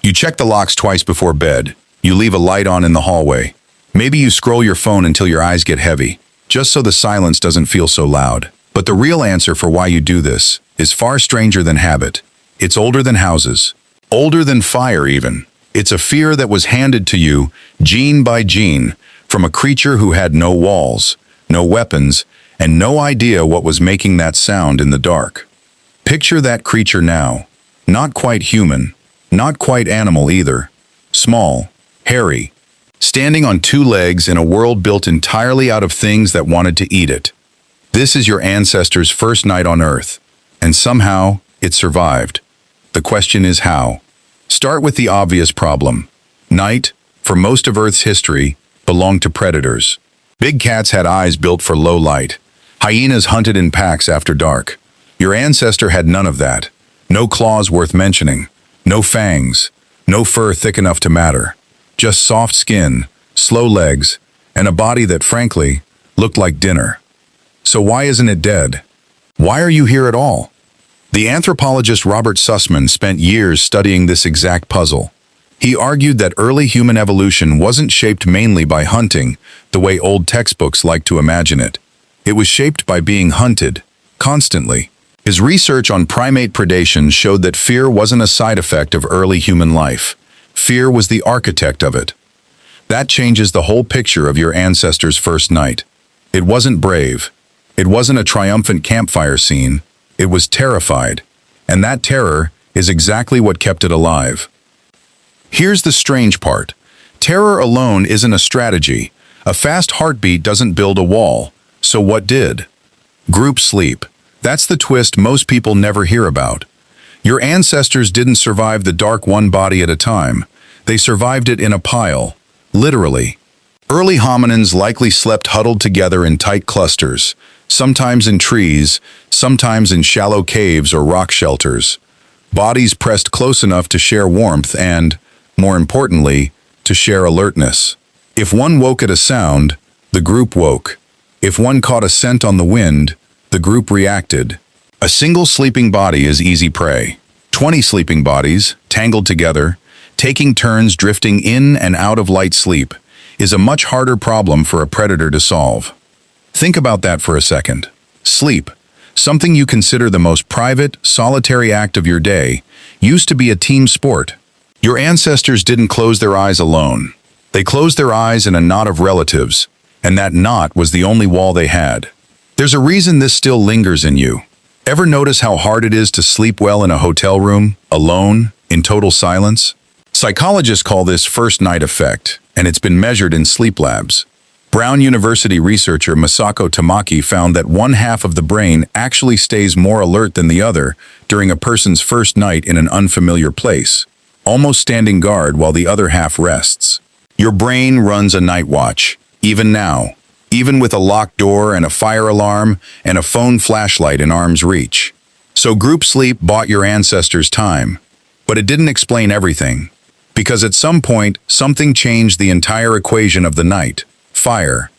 You check the locks twice before bed. You leave a light on in the hallway. Maybe you scroll your phone until your eyes get heavy, just so the silence doesn't feel so loud. But the real answer for why you do this is far stranger than habit. It's older than houses, older than fire even. It's a fear that was handed to you, gene by gene, from a creature who had no walls, no weapons, and no idea what was making that sound in the dark. Picture that creature now. Not quite human, not quite animal either. Small, hairy, standing on two legs in a world built entirely out of things that wanted to eat it. This is your ancestor's first night on Earth, and somehow it survived. The question is how. Start with the obvious problem. Night, for most of Earth's history, belonged to predators. Big cats had eyes built for low light. Hyenas hunted in packs after dark. Your ancestor had none of that. No claws worth mentioning. No fangs. No fur thick enough to matter. Just soft skin, slow legs, and a body that, frankly, looked like dinner. So why isn't it dead? Why are you here at all? The anthropologist Robert Sussman spent years studying this exact puzzle. He argued that early human evolution wasn't shaped mainly by hunting, the way old textbooks like to imagine it. It was shaped by being hunted, constantly. His research on primate predation showed that fear wasn't a side effect of early human life. Fear was the architect of it. That changes the whole picture of your ancestor's first night. It wasn't brave. It wasn't a triumphant campfire scene. It was terrified. And that terror is exactly what kept it alive. Here's the strange part. Terror alone isn't a strategy. A fast heartbeat doesn't build a wall. So what did? Group sleep. That's the twist most people never hear about. Your ancestors didn't survive the dark one body at a time. They survived it in a pile, literally. Early hominins likely slept huddled together in tight clusters, sometimes in trees, sometimes in shallow caves or rock shelters. Bodies pressed close enough to share warmth and, more importantly, to share alertness. If one woke at a sound, the group woke. If one caught a scent on the wind, the group reacted. A single sleeping body is easy prey. 20 sleeping bodies, tangled together, taking turns drifting in and out of light sleep, is a much harder problem for a predator to solve. Think about that for a second. Sleep, something you consider the most private, solitary act of your day, used to be a team sport. Your ancestors didn't close their eyes alone. They closed their eyes in a knot of relatives, and that knot was the only wall they had. There's a reason this still lingers in you. Ever notice how hard it is to sleep well in a hotel room, alone, in total silence? Psychologists call this first night effect, and it's been measured in sleep labs. Brown University researcher Masako Tamaki found that one half of the brain actually stays more alert than the other during a person's first night in an unfamiliar place, almost standing guard while the other half rests. Your brain runs a night watch, even now, even with a locked door and a fire alarm and a phone flashlight in arm's reach. So group sleep bought your ancestors time, but it didn't explain everything, because at some point, something changed the entire equation of the night. Fire.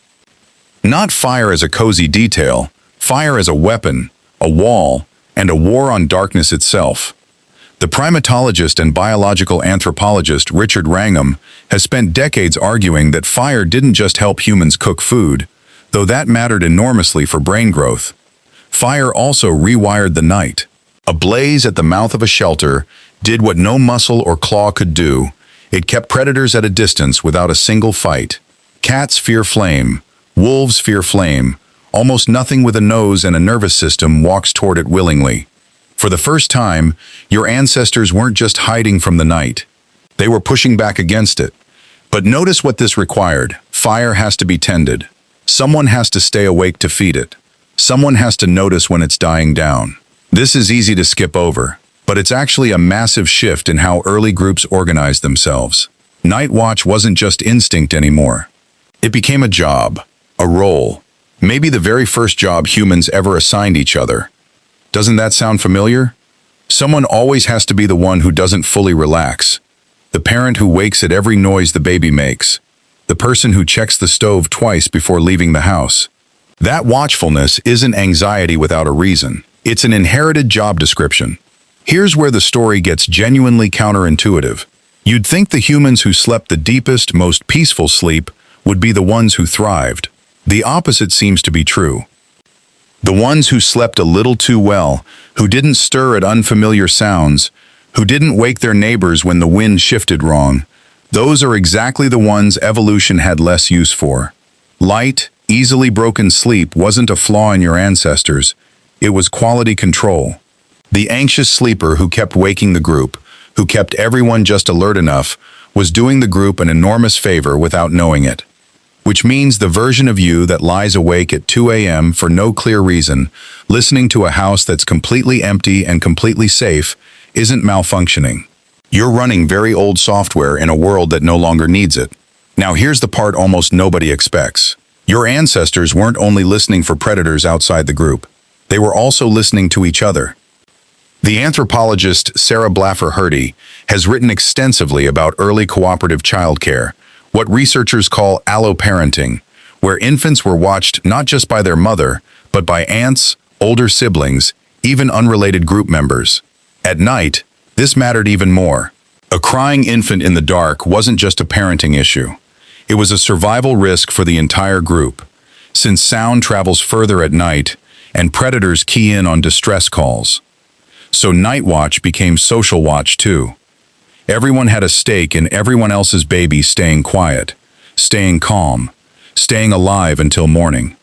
Not fire as a cozy detail, fire as a weapon, a wall, and a war on darkness itself. The primatologist and biological anthropologist Richard Wrangham has spent decades arguing that fire didn't just help humans cook food, though that mattered enormously for brain growth. Fire also rewired the night. A blaze at the mouth of a shelter did what no muscle or claw could do. It kept predators at a distance without a single fight. Cats fear flame. Wolves fear flame. Almost nothing with a nose and a nervous system walks toward it willingly. For the first time, your ancestors weren't just hiding from the night. They were pushing back against it. But notice what this required. Fire has to be tended. Someone has to stay awake to feed it. Someone has to notice when it's dying down. This is easy to skip over, but it's actually a massive shift in how early groups organized themselves. Night watch wasn't just instinct anymore. It became a job, a role, maybe the very first job humans ever assigned each other. Doesn't that sound familiar? Someone always has to be the one who doesn't fully relax. The parent who wakes at every noise the baby makes. The person who checks the stove twice before leaving the house. That watchfulness isn't anxiety without a reason. It's an inherited job description. Here's where the story gets genuinely counterintuitive. You'd think the humans who slept the deepest, most peaceful sleep would be the ones who thrived. The opposite seems to be true. The ones who slept a little too well, who didn't stir at unfamiliar sounds, who didn't wake their neighbors when the wind shifted wrong, those are exactly the ones evolution had less use for. Light, easily broken sleep wasn't a flaw in your ancestors, it was quality control. The anxious sleeper who kept waking the group, who kept everyone just alert enough, was doing the group an enormous favor without knowing it. Which means the version of you that lies awake at 2 a.m. for no clear reason, listening to a house that's completely empty and completely safe, isn't malfunctioning. You're running very old software in a world that no longer needs it. Now here's the part almost nobody expects. Your ancestors weren't only listening for predators outside the group. They were also listening to each other. The anthropologist Sarah Blaffer Hrdy has written extensively about early cooperative childcare, what researchers call alloparenting, where infants were watched not just by their mother, but by aunts, older siblings, even unrelated group members. At night, this mattered even more. A crying infant in the dark wasn't just a parenting issue. It was a survival risk for the entire group, since sound travels further at night and predators key in on distress calls. So night watch became social watch too. Everyone had a stake in everyone else's baby staying quiet, staying calm, staying alive until morning.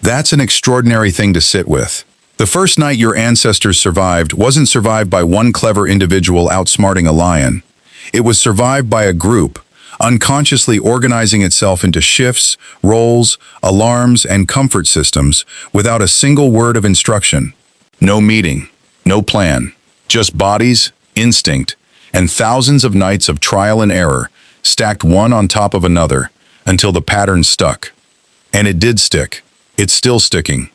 That's an extraordinary thing to sit with. The first night your ancestors survived wasn't survived by one clever individual outsmarting a lion. It was survived by a group, unconsciously organizing itself into shifts, roles, alarms, and comfort systems without a single word of instruction. No meeting, no plan, just bodies, instinct, and thousands of nights of trial and error, stacked one on top of another, until the pattern stuck. And it did stick. It's still sticking.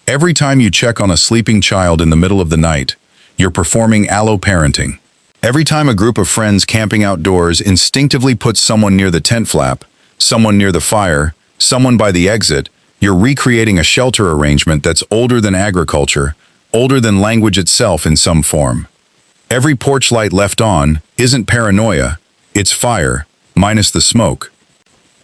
Every time you check on a sleeping child in the middle of the night, you're performing alloparenting. Every time a group of friends camping outdoors instinctively puts someone near the tent flap, someone near the fire, someone by the exit, you're recreating a shelter arrangement that's older than agriculture, older than language itself in some form. Every porch light left on isn't paranoia, it's fire, minus the smoke.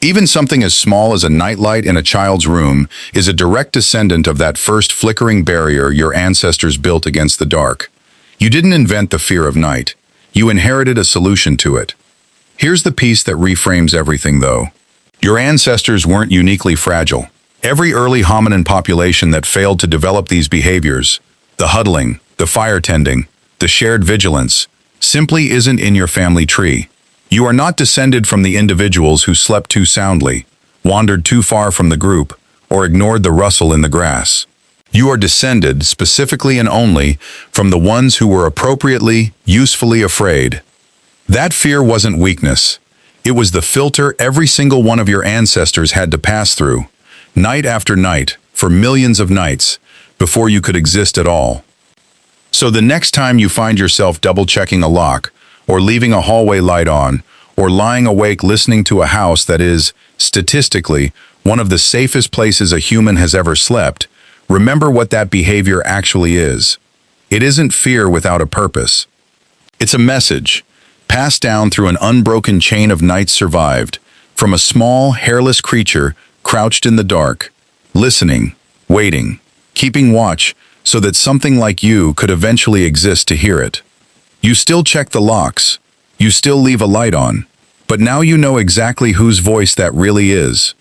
Even something as small as a nightlight in a child's room is a direct descendant of that first flickering barrier your ancestors built against the dark. You didn't invent the fear of night. You inherited a solution to it. Here's the piece that reframes everything, though. Your ancestors weren't uniquely fragile. Every early hominin population that failed to develop these behaviors, the huddling, the fire tending, the shared vigilance, simply isn't in your family tree. You are not descended from the individuals who slept too soundly, wandered too far from the group, or ignored the rustle in the grass. You are descended, specifically and only, from the ones who were appropriately, usefully afraid. That fear wasn't weakness. It was the filter every single one of your ancestors had to pass through, night after night, for millions of nights, before you could exist at all. So the next time you find yourself double-checking a lock, or leaving a hallway light on, or lying awake listening to a house that is, statistically, one of the safest places a human has ever slept, remember what that behavior actually is. It isn't fear without a purpose. It's a message, passed down through an unbroken chain of nights survived, from a small, hairless creature crouched in the dark, listening, waiting, keeping watch, so that something like you could eventually exist to hear it. You still check the locks, you still leave a light on, but now you know exactly whose voice that really is.